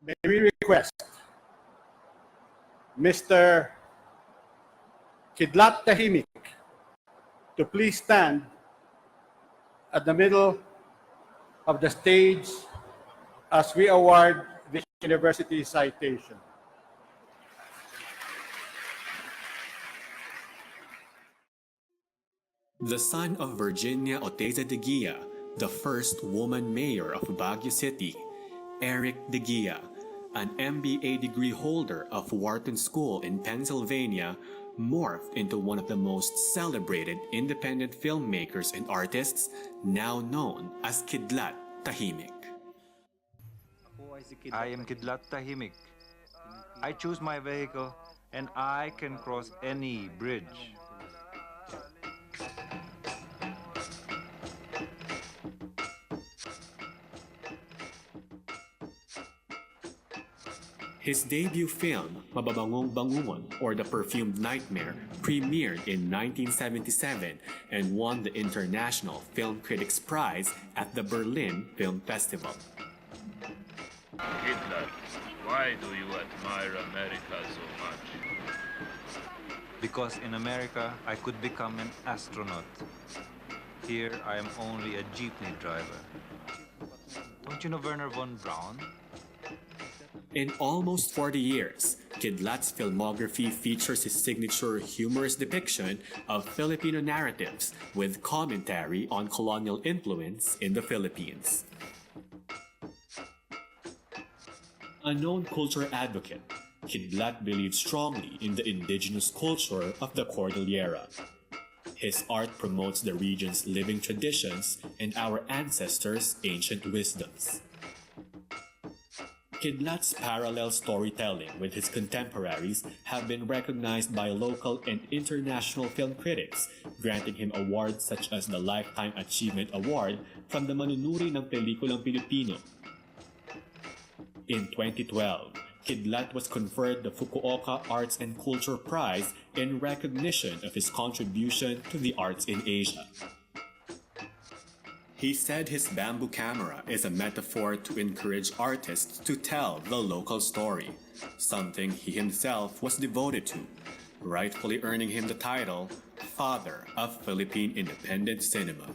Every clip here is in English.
May we request Mr. Kidlat Tahimik to please stand at the middle of the stage as we award this university citation. The son of Virginia Oteza de Guia, the first woman mayor of Baguio City, Eric de Guia, an MBA degree holder of Wharton School in Pennsylvania, morphed into one of the most celebrated independent filmmakers and artists, now known as Kidlat Tahimik. I am Kidlat Tahimik. I choose my vehicle and I can cross any bridge. His debut film, Mababangong Bangungon or The Perfumed Nightmare, premiered in 1977 and won the International Film Critics Prize at the Berlin Film Festival. Kidlat, why do you admire America so much? Because in America, I could become an astronaut. Here, I am only a jeepney driver. Don't you know Werner von Braun? In almost 40 years, Kidlat's filmography features his signature humorous depiction of Filipino narratives with commentary on colonial influence in the Philippines. A known culture advocate, Kidlat believes strongly in the indigenous culture of the Cordillera. His art promotes the region's living traditions and our ancestors' ancient wisdoms. Kidlat's parallel storytelling with his contemporaries have been recognized by local and international film critics, granting him awards such as the Lifetime Achievement Award from the Manunuri ng Pelikulang Pilipino. In 2012, Kidlat was conferred the Fukuoka Arts and Culture Prize in recognition of his contribution to the arts in Asia. He said his bamboo camera is a metaphor to encourage artists to tell the local story, something he himself was devoted to, rightfully earning him the title Father of Philippine Independent Cinema.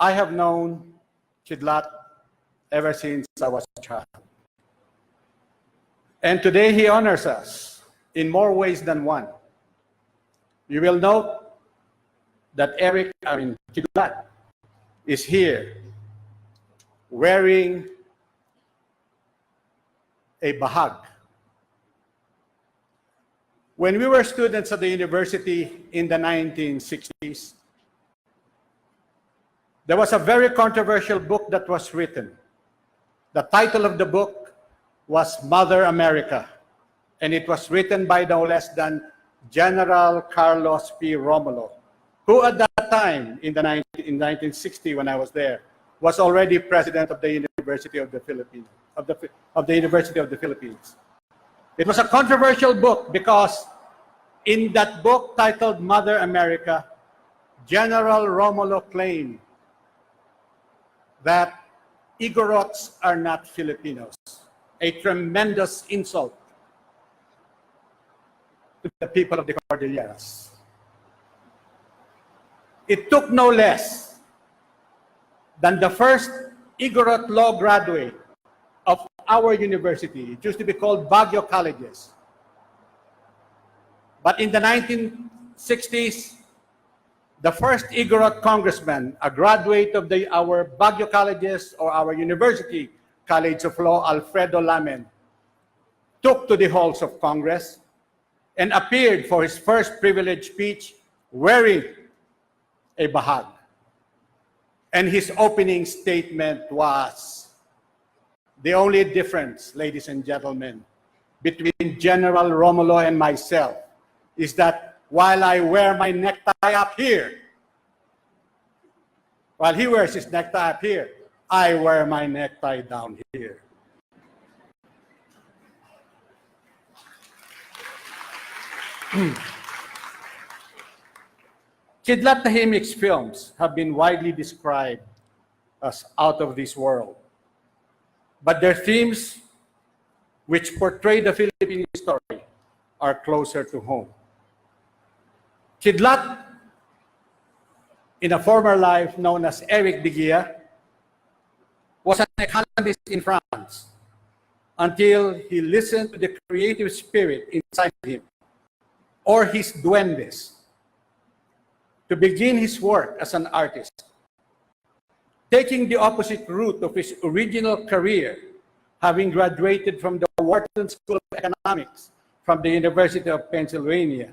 I have known Kidlat ever since I was a child. And today he honors us in more ways than one. You will note that Kidlat is here wearing a bahag. When we were students at the university in the 1960s, there was a very controversial book that was written. The title of the book was Mother America, and it was written by no less than General Carlos P. Romulo, who at that time, in 1960 when I was there, was already president of the University of the Philippines. It was a controversial book because in that book titled Mother America, General Romulo claimed that Igorots are not Filipinos, a tremendous insult to the people of the Cordilleras. It took no less than the first Igorot law graduate of our university. It used to be called Baguio Colleges. But in the 1960s, the first Igorot congressman, a graduate of our Baguio Colleges or our University College of Law, Alfredo Lamen, took to the halls of Congress and appeared for his first privileged speech wearing a bahag. And his opening statement was, the only difference, ladies and gentlemen, between General Romulo and myself is that while I wear my necktie up here, while he wears his necktie up here, I wear my necktie down here. Kidlat Tahimik's films have been widely described as out of this world, but their themes, which portray the Philippine story, are closer to home. Kidlat, in a former life known as Eric Deguia, was an economist in France until he listened to the creative spirit inside him, or his duendes, to begin his work as an artist. Taking the opposite route of his original career, having graduated from the Wharton School of Economics from the University of Pennsylvania,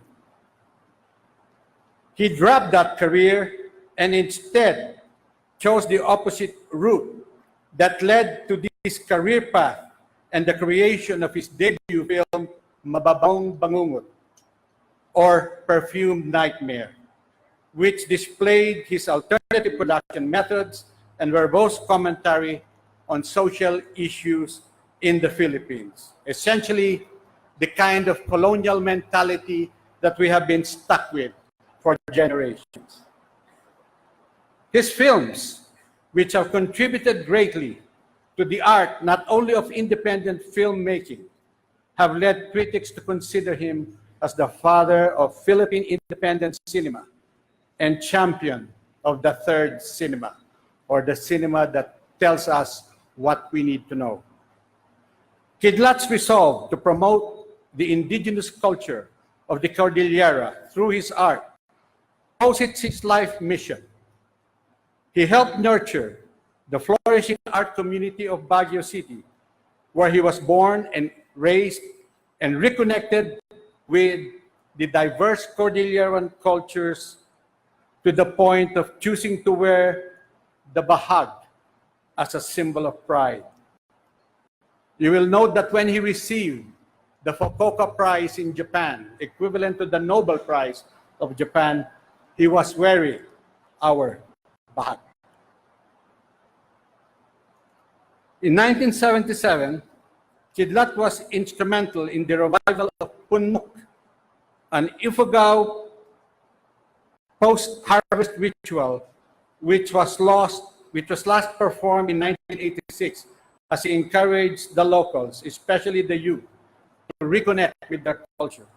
he dropped that career and instead chose the opposite route that led to this career path and the creation of his debut film, Mababong Bangungot, or Perfumed Nightmare, which displayed his alternative production methods and verbose commentary on social issues in the Philippines. Essentially, the kind of colonial mentality that we have been stuck with for generations. His films, which have contributed greatly to the art not only of independent filmmaking, have led critics to consider him as the father of Philippine independent cinema and champion of the third cinema, or the cinema that tells us what we need to know. Kidlat's resolve to promote the indigenous culture of the Cordillera through his art posits his life mission. He helped nurture the flourishing art community of Baguio City, where he was born and raised, and reconnected with the diverse Cordilleran cultures to the point of choosing to wear the bahag as a symbol of pride. You will note that when he received the Fukuoka Prize in Japan, equivalent to the Nobel Prize of Japan, he was wearing our bahag. In 1977, Kidlat was instrumental in the revival of Punmuk, an Ifugao post-harvest ritual which was last performed in 1986 as he encouraged the locals, especially the youth, to reconnect with their culture.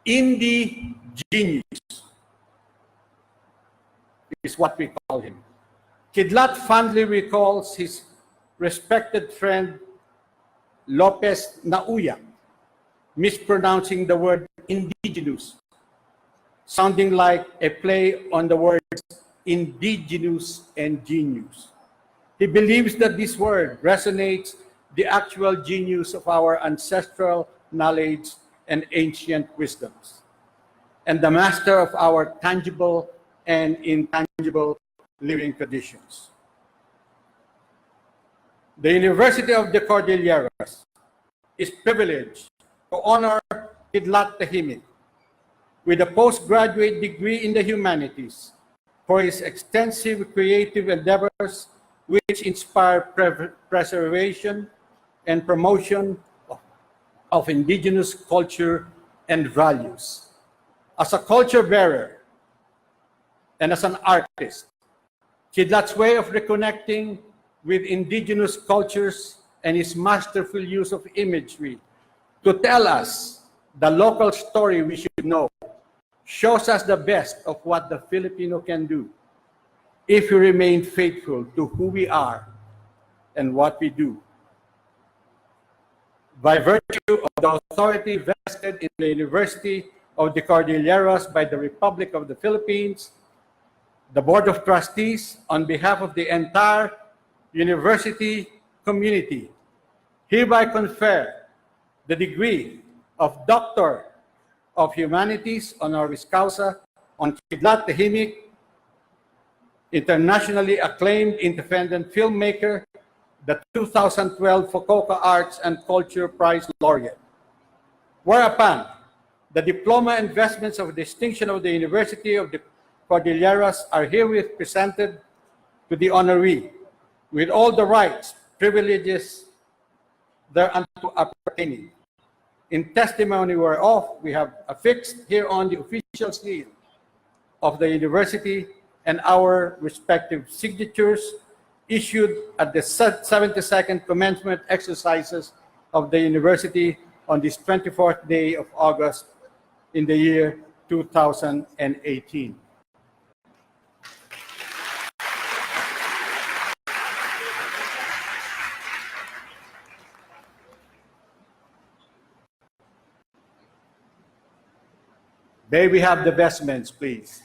Indie genius is what we call him. Kidlat fondly recalls his respected friend Lopez Nauya mispronouncing the word indigenous, sounding like a play on the words indigenous and genius. He believes that this word resonates the actual genius of our ancestral knowledge and ancient wisdoms, and the master of our tangible and intangible living traditions. The University of the Cordilleras is privileged to honor Kidlat Tahimik with a postgraduate degree in the humanities for his extensive creative endeavors which inspire preservation and promotion of indigenous culture and values. As a culture bearer and as an artist, Kidlat's way of reconnecting with indigenous cultures and his masterful use of imagery to tell us the local story we should know shows us the best of what the Filipino can do if we remain faithful to who we are and what we do. By virtue of the authority vested in the University of the Cordilleras by the Republic of the Philippines, the Board of Trustees, on behalf of the entire university community, hereby confer the degree of Doctor of Humanities honoris causa on Kidlat Tahimik, internationally acclaimed independent filmmaker, the 2012 Fukuoka Arts and Culture Prize Laureate. Whereupon, the diploma investments of distinction of the University of the Cordilleras are herewith presented to the honoree with all the rights, privileges thereunto appertaining. In testimony whereof we have affixed hereon the official seal of the university and our respective signatures issued at the 72nd commencement exercises of the university on this 24th day of August in the year 2018. May we have the vestments, please.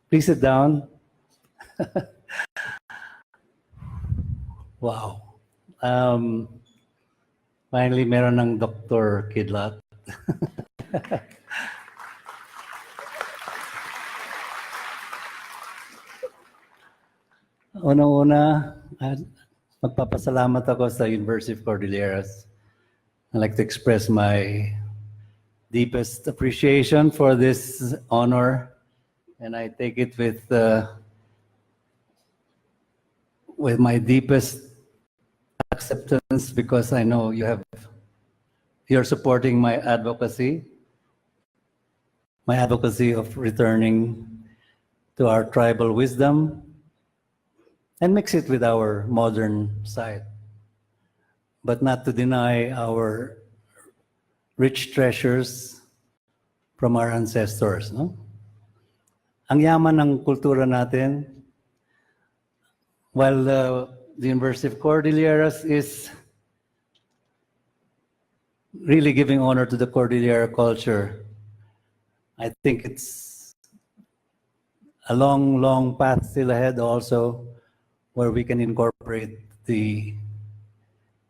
Please sit down. Wow. Finally, meron ng Dr. Kidlat. Unang-una, magpapasalamat ako sa University of Cordilleras. I'd like to express my deepest appreciation for this honor, and I take it with my deepest acceptance, because I know you're supporting my advocacy of returning to our tribal wisdom and mix it with our modern side, but not to deny our rich treasures from our ancestors, no? Ang yaman ng kultura natin, while the University of Cordilleras is really giving honor to the Cordillera culture. I think it's a long, long path still ahead also, where we can incorporate the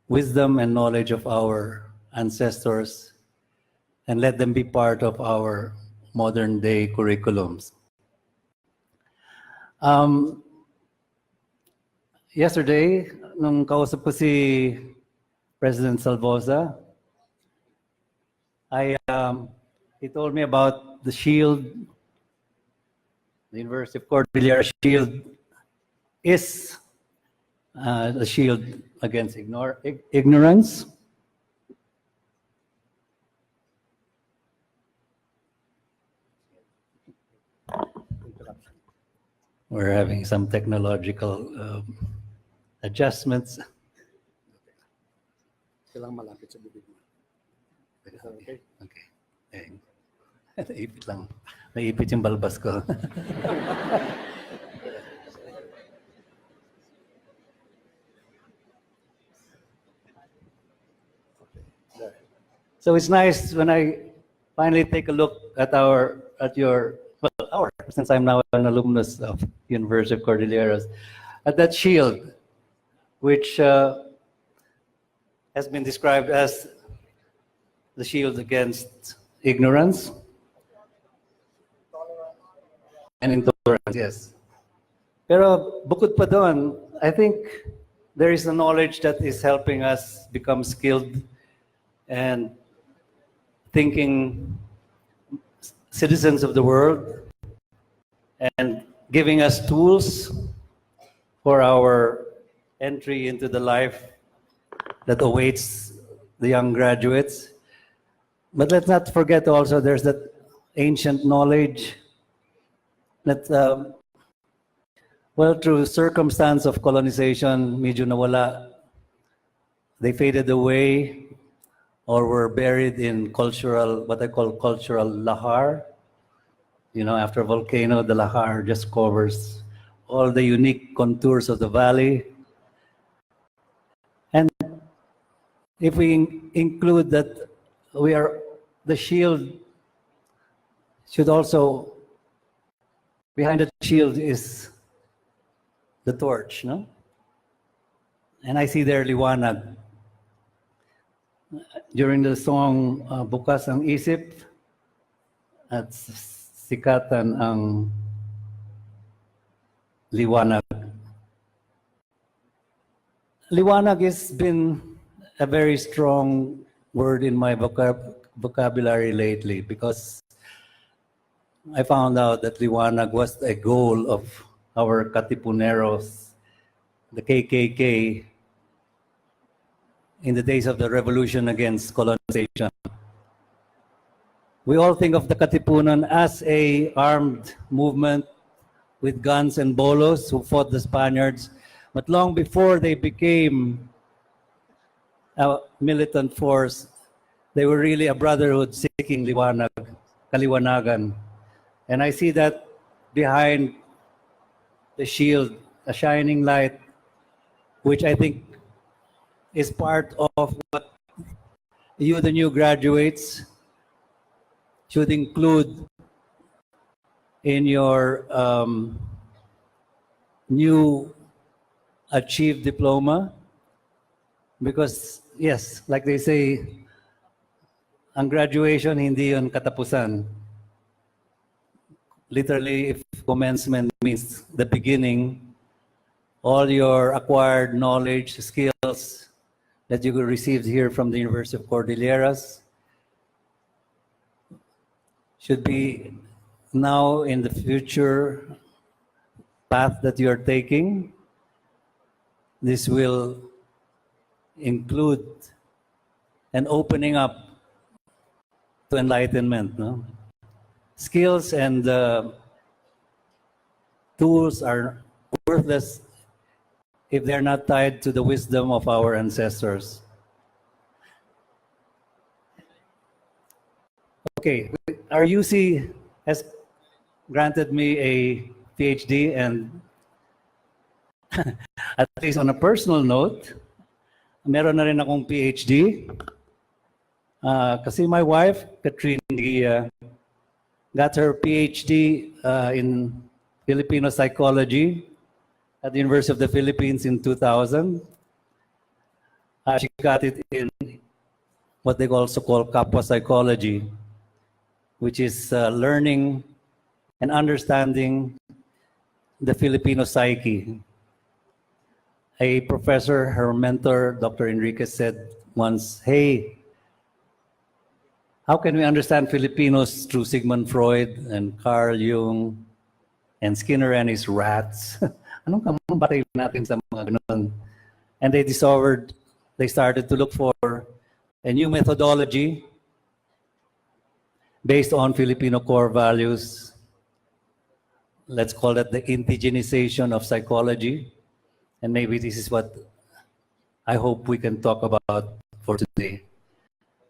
wisdom and knowledge of our ancestors and let them be part of our modern day curriculums. Yesterday, nung kausap ko si President Salvosa, he told me about the shield. The University of Cordillera shield is a shield against ignorance. We're having some technological adjustments. Kailangan malapit sa bibig mo. Okay? Okay. Naipit lang. Naipit yung balbas ko. So it's nice when I finally take a look at since I'm now an alumnus of University of Cordilleras, at that shield, which has been described as the shield against ignorance and intolerance, yes. Pero bukod pa doon, I think there is a knowledge that is helping us become skilled and thinking citizens of the world and giving us tools for our entry into the life that awaits the young graduates. But let's not forget also there's that ancient knowledge that, through circumstance of colonization, medyo nawala. They faded away or were buried in what I call cultural lahar. You know, after a volcano, the lahar just covers all the unique contours of the valley. And if we include that the shield should also, behind the shield is the torch, no? And I see there liwanag. During the song Bukas ang Isip at Sikatan ang Liwanag. Liwanag has been a very strong word in my vocabulary lately because I found out that liwanag was a goal of our Katipuneros, the KKK, in the days of the revolution against colonization. We all think of the Katipunan as a armed movement with guns and bolos who fought the Spaniards, but long before they became a militant force, they were really a brotherhood seeking liwanag, kaliwanagan. And I see that behind the shield, a shining light, which I think is part of what you, the new graduates, should include in your new achieved diploma. Because, yes, like they say, ang graduation, hindi yun katapusan. Literally, if commencement means the beginning, all your acquired knowledge, skills that you received here from the University of Cordilleras should be now in the future path that you're taking. This will include an opening up to enlightenment, no? Skills and tools are worthless if they're not tied to the wisdom of our ancestors. Okay, our UC has granted me a PhD, and at least on a personal note, meron na rin akong PhD. Kasi my wife, Catherine Gia, got her PhD in Filipino psychology at the University of the Philippines in 2000. She got it in what they also call kapwa psychology, which is learning and understanding the Filipino psyche. A professor, her mentor, Dr. Enriquez, said once, "Hey, how can we understand Filipinos through Sigmund Freud and Carl Jung and Skinner and his rats?" Anong kamabatayin natin sa mga ganun? And they started to look for a new methodology based on Filipino core values. Let's call it the indigenization of psychology. And maybe this is what I hope we can talk about for today.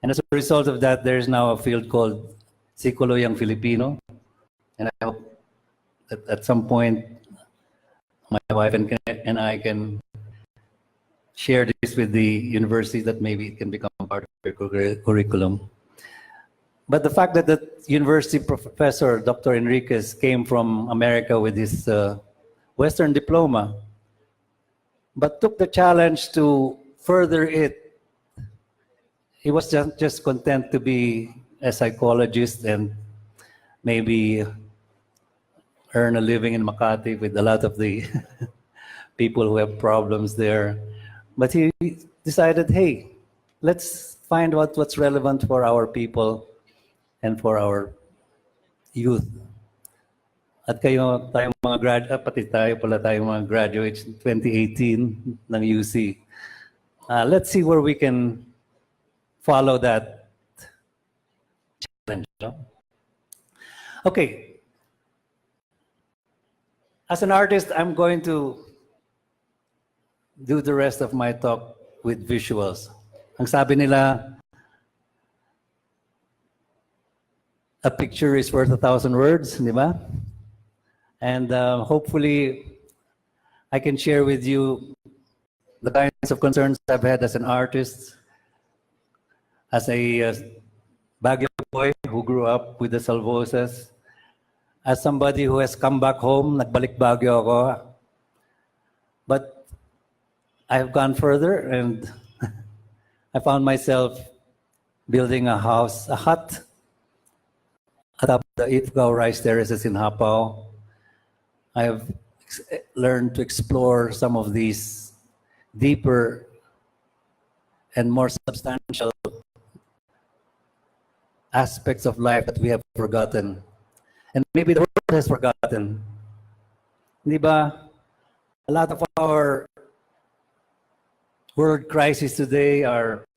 And as a result of that, there's now a field called Psikologyang Filipino. And I hope that at some point, my wife and I can share this with the university, that maybe it can become part of their curriculum. But the fact that the university professor, Dr. Enriquez, came from America with his Western diploma, but took the challenge to further it. He was just content to be a psychologist and maybe earn a living in Makati with a lot of the people who have problems there. But he decided, hey, let's find out what's relevant for our people and for our youth. At kayo, tayong mga pati tayo pala tayong mga graduates 2018 ng UC. Let's see where we can follow that challenge. No? Okay. As an artist, I'm going to do the rest of my talk with visuals. Ang sabi nila, a picture is worth 1,000 words, di ba? And hopefully, I can share with you the kinds of concerns I've had as an artist, as a Baguio boy who grew up with the Salvosas, as somebody who has come back home, nagbalik Baguio ako. But I've gone further, and I found myself building a house, a hut, atop the Ifugao rice terraces in Hapao. I have learned to explore some of these deeper and more substantial aspects of life that we have forgotten. And maybe the world has forgotten. Di ba? A lot of our world crises today are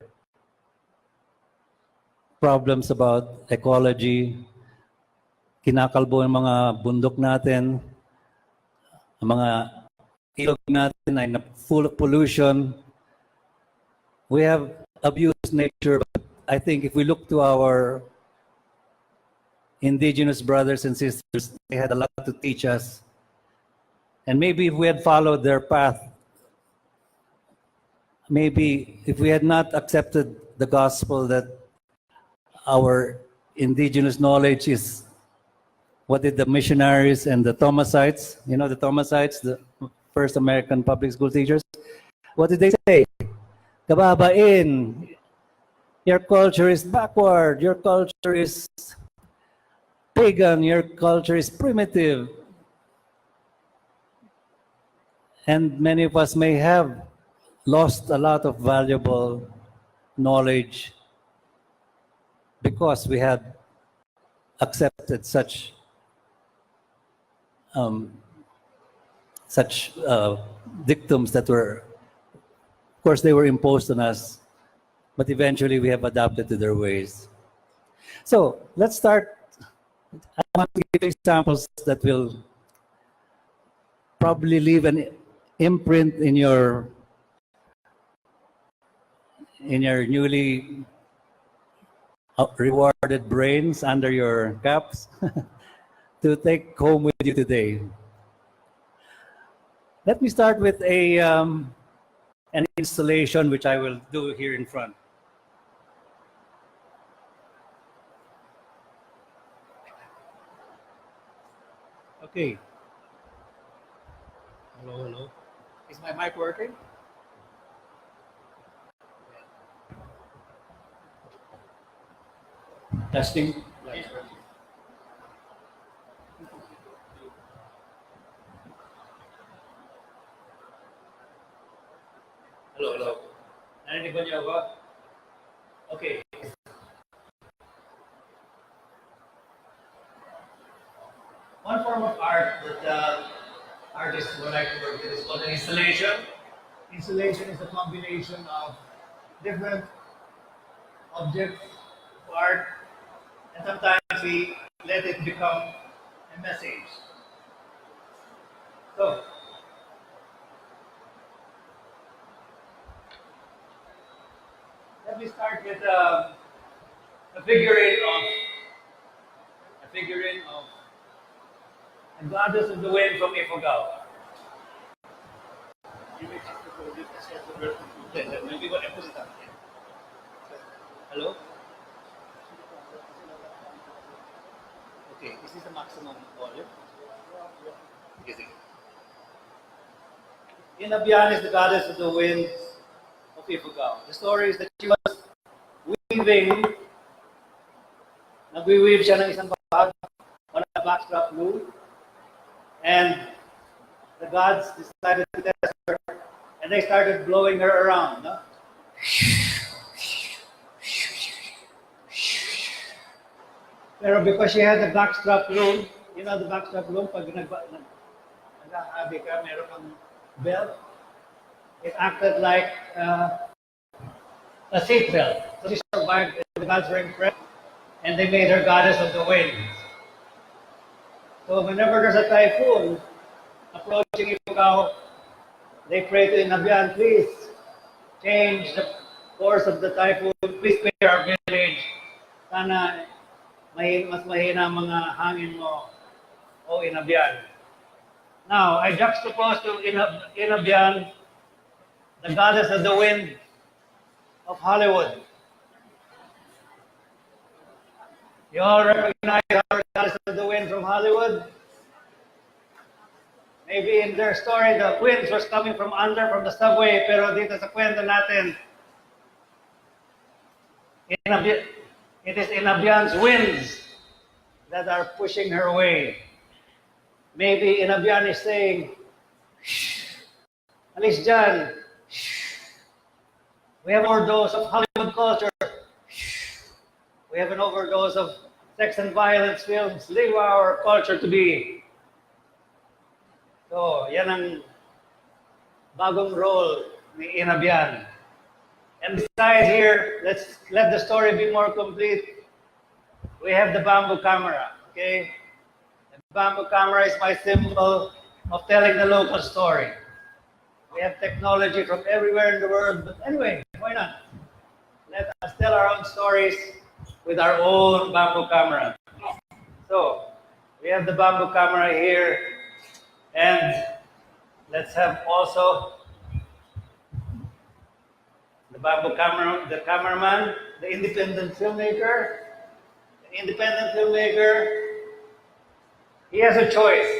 problems about ecology. Kinakalbo ang mga bundok natin. Ang mga ilog natin ay full of pollution. We have abused nature, but I think if we look to our indigenous brothers and sisters, they had a lot to teach us. And maybe if we had followed their path, maybe if we had not accepted the gospel that our indigenous knowledge is what did the missionaries and the Thomasites, you know the Thomasites, the first American public school teachers, what did they say? Kababain, your culture is backward, your culture is pagan, your culture is primitive. And many of us may have lost a lot of valuable knowledge because we had accepted such dictums that were, of course, they were imposed on us, but eventually we have adapted to their ways. So let's start. I want to give examples that will probably leave an imprint in your newly rewarded brains under your caps to take home with you today. Let me start with an installation which I will do here in front. Okay. Hello, hello. Is my mic working? Testing. Hello, hello. Narinig ba niyo ako? Okay. One form of art that artists would like to work with is called an installation. Installation is a combination of different objects of art, and sometimes we let it become a message. So, let me start with a figurine of a goddess of the wind from Ifugao. Hello? Okay, is this the maximum volume? Okay. Inabian is the goddess of the winds of Ifugao. The story is that she was weaving, nagwi-weave siya ng isang bag on a backstrap loom, and the gods decided to test her, and they started blowing her around. No? Pero because she had the backstrap loom, you know the backstrap loom, pag naghahabi ka, meron kang belt, it acted like a seatbelt. So she survived, the gods were impressed, and they made her goddess of the wind. So whenever there's a typhoon approaching Ifugao, they pray to Inabian, please change the course of the typhoon, please spare our village. Sana mas mahina ang mga hangin mo, O Inabian. Now, I juxtapose to Inabian, the goddess of the wind of Hollywood. You all recognize our goddess of the wind from Hollywood? Maybe in their story, the winds was coming from the subway, pero dito sa kwento natin, it is Inabian's winds that are pushing her away. Maybe Inabian is saying, shh, alis dyan. Shh. We have an overdose of Hollywood culture. Shh. We have an overdose of sex and violence films. Leave our culture to be. So, yan ang bagong role ni Inabian. And besides here, let's let the story be more complete. We have the bamboo camera, okay? The bamboo camera is my symbol of telling the local story. We have technology from everywhere in the world, but anyway, why not? Let us tell our own stories with our own bamboo camera. So, we have the bamboo camera here, and let's have also the bamboo camera, the cameraman, the independent filmmaker. The independent filmmaker, he has a choice.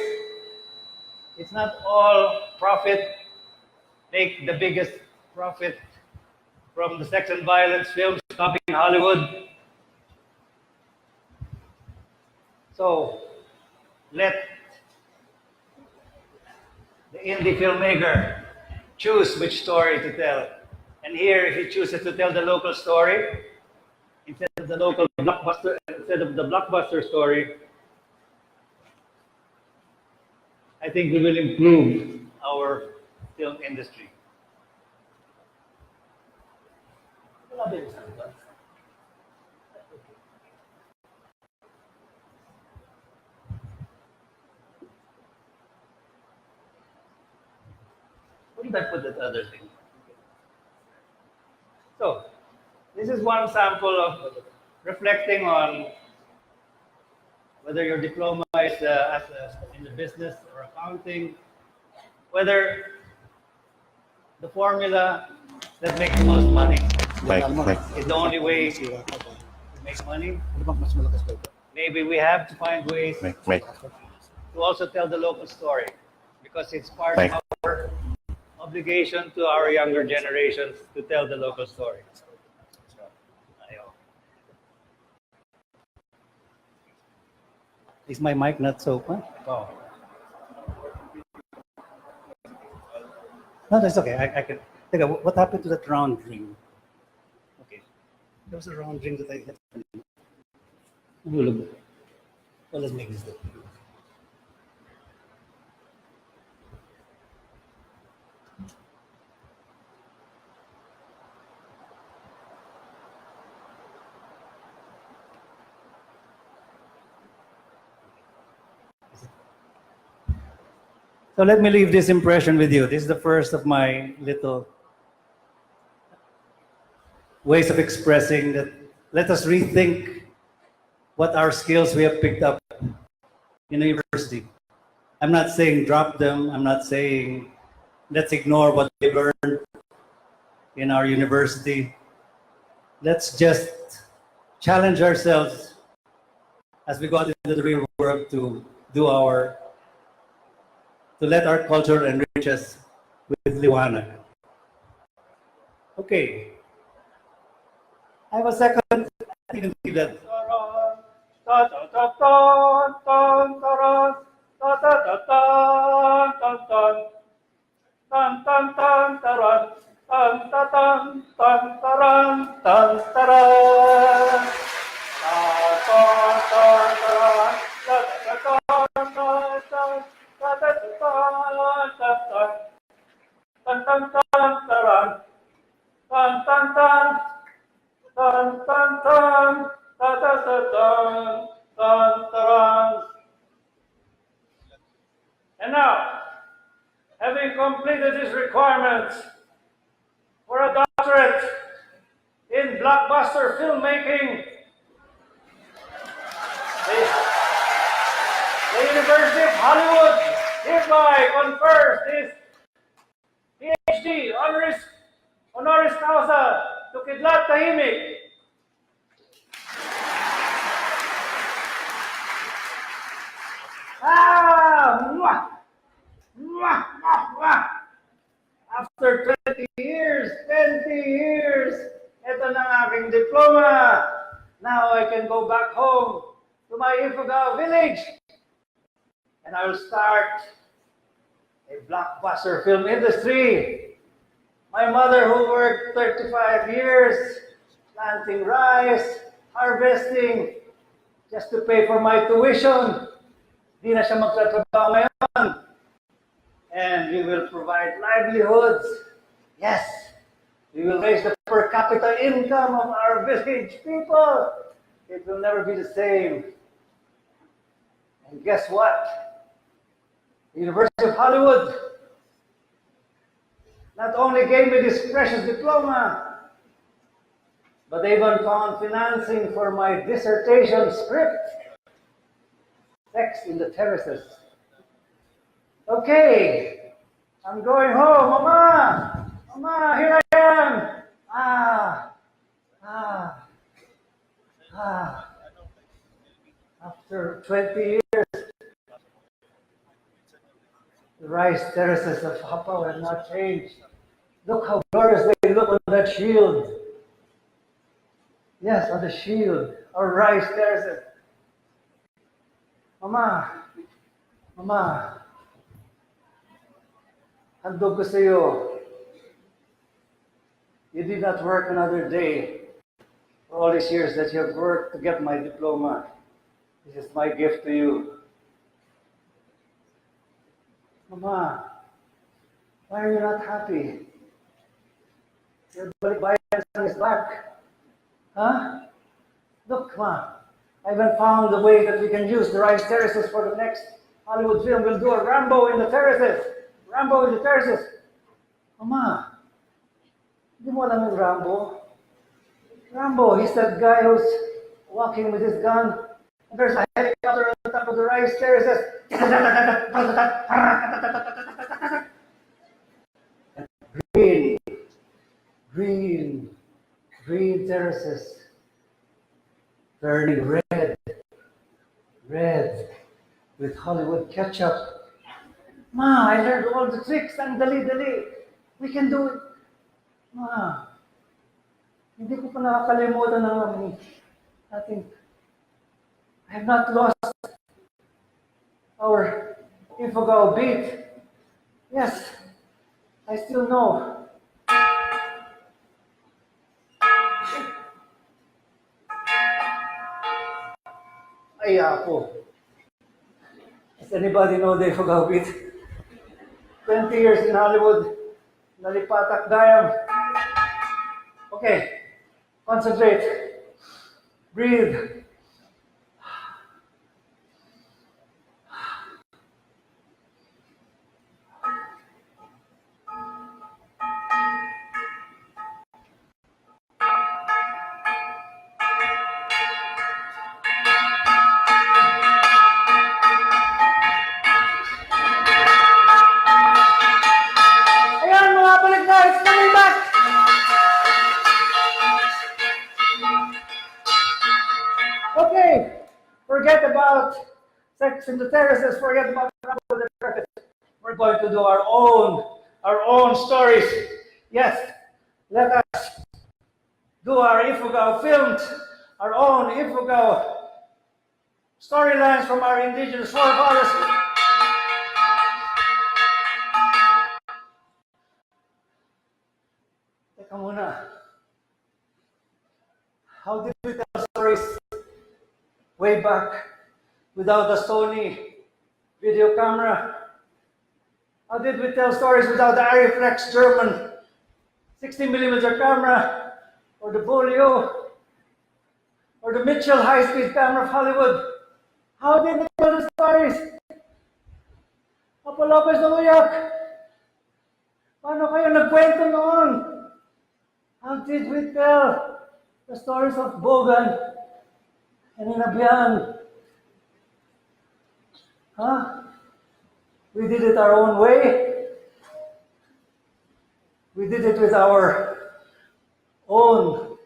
It's not all profit, make the biggest profit from the sex and violence films coming in Hollywood. So, let the indie filmmaker choose which story to tell. And here he chooses to tell the local story instead of the blockbuster story. I think we will improve our film industry. What did I put that other thing? So, this is one sample of reflecting on whether your diploma is in the business or accounting, whether the formula that makes the most money is the only way to make money. Maybe we have to find ways to also tell the local story because it's part Thank- of our obligation to our younger generations to tell the local story. Ayaw. Is my mic not so open? Oh. No, that's okay. I can. What happened to that round ring? Okay. There was a round ring that I hit. Well, let's make this. So let me leave this impression with you. This is the first of my little ways of expressing that. Let us rethink what our skills we have picked up in a university. I'm not saying drop them. I'm not saying let's ignore what we learned in our university. Let's just challenge ourselves as we go out into the real world to let our culture enrich us with liwanag. Okay. I have a second. I think that. And now, having completed these requirements for a doctorate in blockbuster filmmaking, the University of Hollywood hereby confers this PhD honoris causa to Kidlat Tahimik. After 20 years, ito na ang aking diploma. Now I can go back home to my Fukuoka village and I will start a blockbuster film industry. My mother, who worked 35 years planting rice, harvesting, just to pay for my tuition, di na siya magtatrabaho ngayon. And we will provide livelihoods. Yes, we will raise the per capita income of our village people. It will never be the same. And guess what? The University of Hollywood not only gave me this precious diploma, but they even found financing for my dissertation script, Sex in the Terraces. Okay, I'm going home, Mama! Mama, here I am! After 20 years, the rice terraces of Hapao have not changed. Look how glorious they look on that shield. Yes, on the shield, our rice terraces. Mama, handog ko sa iyo. You did not work another day for all these years that you have worked to get my diploma. This is my gift to you. Mama, why are you not happy? Your balikbayan is back. Huh? Look, Ma, I even found a way that we can use the rice terraces for the next Hollywood film. We'll do a Rambo in the terraces. Rambo in the terraces. Mama, hindi mo alam yung Rambo? Rambo, he's that guy who's walking with his gun. And there's a helicopter on the top of the rice terraces. And green terraces. Turning red. with Hollywood ketchup. Ma, I learned all the tricks. Ang dali-dali. We can do it. Ma, hindi ko pa nakakalimutan ng ating, I have not lost our Ifugao beat. Yes, I still know. Ay, ako. Does anybody know the Ifugao beat? 20 years in Hollywood. Nalipatak dayam. Okay, concentrate. Breathe. Ayan, mga balik na. It's coming back. Okay, forget about sex in the terraces. Forget about the terraces. We're going to do our own stories. Yes, let us do our Ifugao films, our own Ifugao storylines from our indigenous forefathers. Teka muna. How did we tell stories way back without a Sony video camera? How did we tell stories without the Ariflex German 60mm camera, or the Bolio, or the Mitchell high-speed camera of Hollywood? How did we tell the stories? Papa Lopez na uyak. Paano kayo nagkwento noon? How did we tell the stories of Bogan and Inabian? Huh? We did it our own way. We did it with our own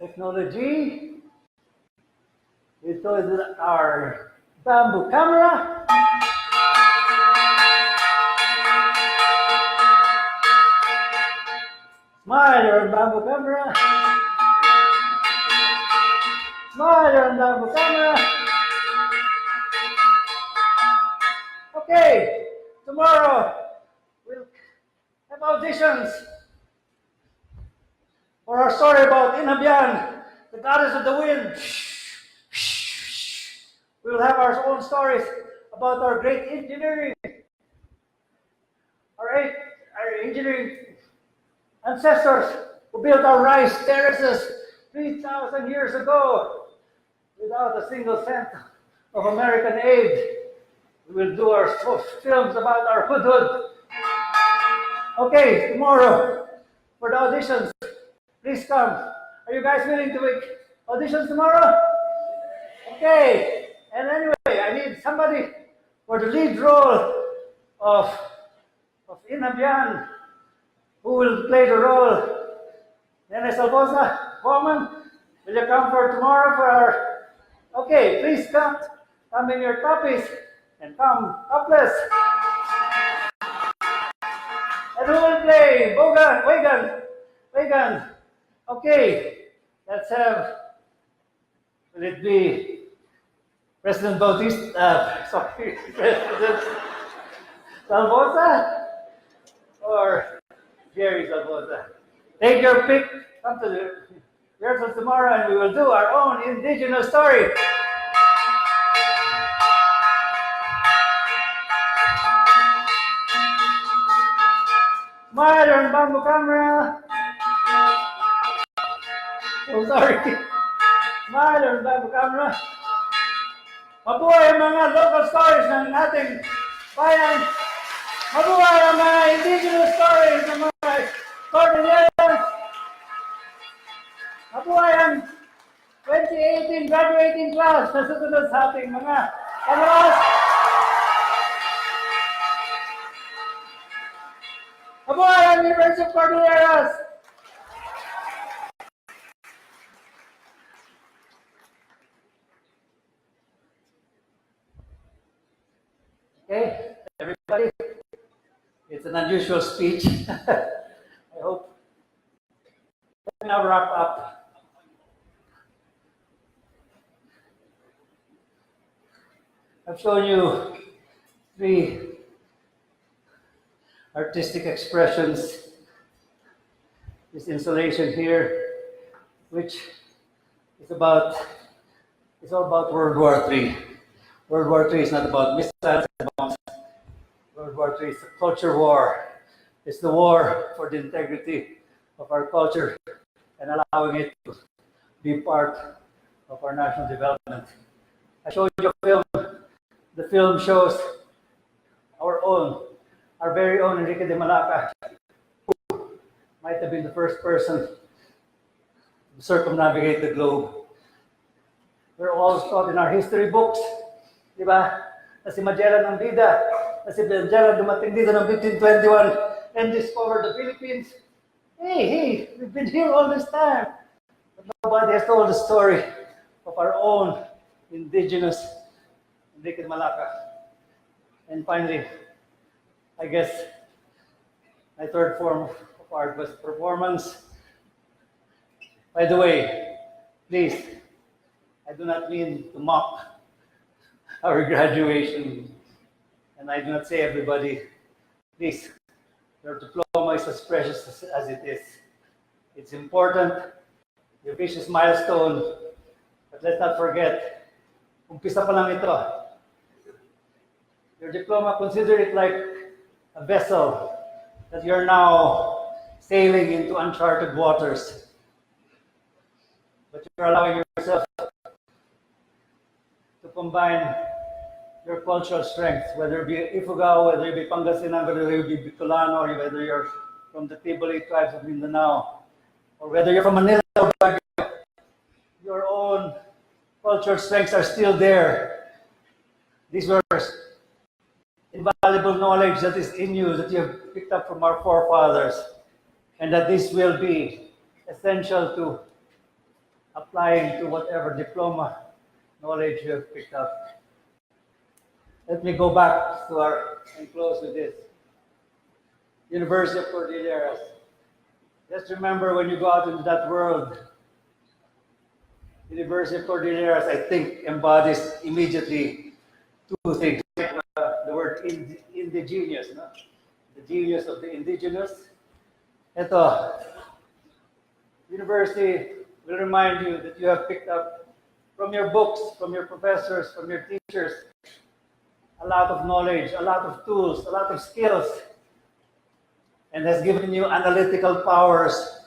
technology. We did it with our bamboo camera. Smile, you're on bamboo camera. Smile, you're on bamboo camera. Okay, tomorrow we'll have auditions for our story about Inabian, the goddess of the wind. We will have our own stories about our great engineering, our engineering ancestors who built our rice terraces 3,000 years ago without a single cent of American aid. We will do our films about our hoodhood. Okay, tomorrow for the auditions, please come. Are you guys willing to make auditions tomorrow? Okay, and anyway, I need somebody for the lead role of Inabian, who will play the role. Nene Salvosa, woman, will you come for tomorrow for our... Okay, please come. Come in your copies and come topless. And who will play? Bogan, Wagan. Okay, let's have... Will it be President Bautista? Sorry, President Salvosa or Jerry Salvosa? Take your pick. Come to the rehearsal tomorrow, and we will do our own indigenous story. Smile on bamboo camera. Oh, sorry. Smile on bamboo camera. Mabuhay ang mga local stories ng ating bayan. Mabuhay ang mga indigenous stories ng mga Cordilleras. Mabuhay ang 2018 graduating class na susunod sa ating mga kamaras. Mabuhay ang University of Cordilleras. Okay, everybody, it's an unusual speech. I hope. Let me now wrap up. I've shown you 3 artistic expressions. This installation here, which is about, it's all about World War III. World War III is not about missiles and bombs. World War III is a culture war. It's the war for the integrity of our culture and allowing it to be part of our national development. I showed you a film. The film shows our very own Enrique de Malacca, who might have been the first person to circumnavigate the globe. We're all taught in our history books, di ba? Na si Magellan ang bida, na si Magellan dumating dito ng 1521 and discovered the Philippines. Hey, we've been here all this time. But nobody has told the story of our own indigenous Enrique de Malacca. And finally, I guess my third form of art was performance. By the way, please, I do not mean to mock our graduation, and I do not say everybody, please, your diploma is as precious as it is. It's important, you've reached this milestone, but let's not forget, umpisa pa lang ito. Your diploma, consider it like a vessel that you're now sailing into uncharted waters. But you're allowing yourself to combine your cultural strengths, whether it be Ifugao, whether it be Pangasinan, whether it be Bicolano, or whether you're from the Tiboli tribes of Mindanao, or whether you're from Manila or Baguio, your own cultural strengths are still there. These were invaluable knowledge that is in you, that you have picked up from our forefathers, and that this will be essential to applying to whatever diploma knowledge you have picked up. Let me go back to and close with this. University of Cordilleras. Just remember when you go out into that world, University of Cordilleras, I think, embodies immediately 2 things. The word indigenous, no? The genius of the indigenous. Ito, university will remind you that you have picked up from your books, from your professors, from your teachers, a lot of knowledge, a lot of tools, a lot of skills, and has given you analytical powers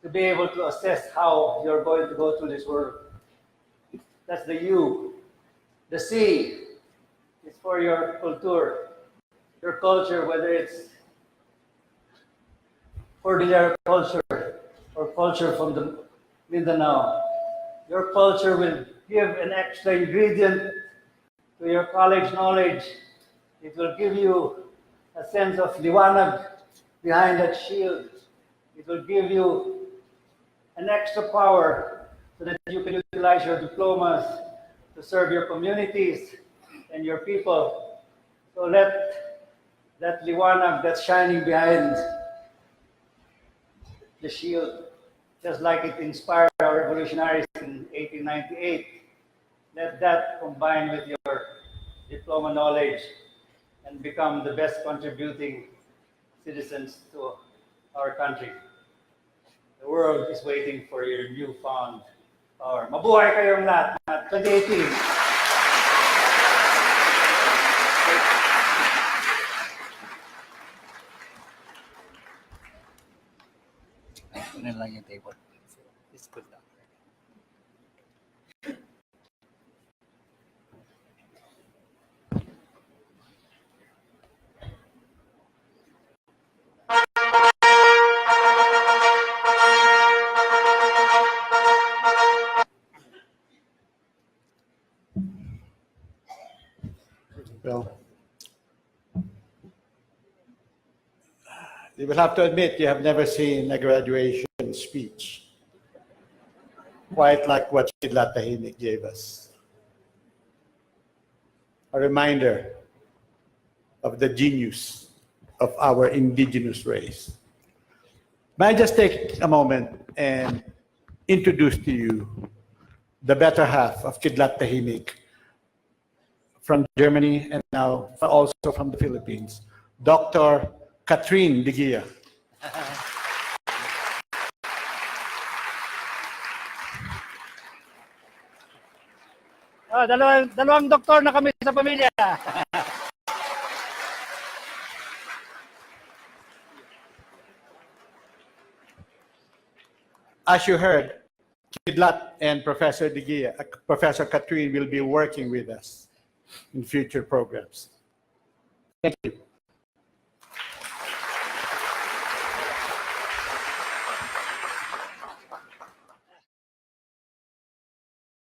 to be able to assess how you're going to go through this world. That's the U. The C is for your culture, whether it's Cordillera culture or culture from the Mindanao. Your culture will give an extra ingredient to your college knowledge. It will give you a sense of liwanag behind that shield. It will give you an extra power so that you can utilize your diplomas to serve your communities and your people. So let that liwanag that's shining behind the shield, just like it inspired our revolutionaries in 1898, let that combine with your diploma knowledge and become the best contributing citizens to our country. The world is waiting for your newfound power. Mabuhay kayong lahat. 2018. Kunin lang yung table. Just put down. Well, you will have to admit you have never seen a graduation speech quite like what Kidlat Tahimik gave us. A reminder of the genius of our indigenous race. May I just take a moment and introduce to you the better half of Kidlat Tahimik from Germany and now also from the Philippines, Dr. Catherine Digia. Dalawang doktor na kami sa pamilya. As you heard, Kidlat and Professor Digia, Professor Catherine will be working with us in future programs. Thank you.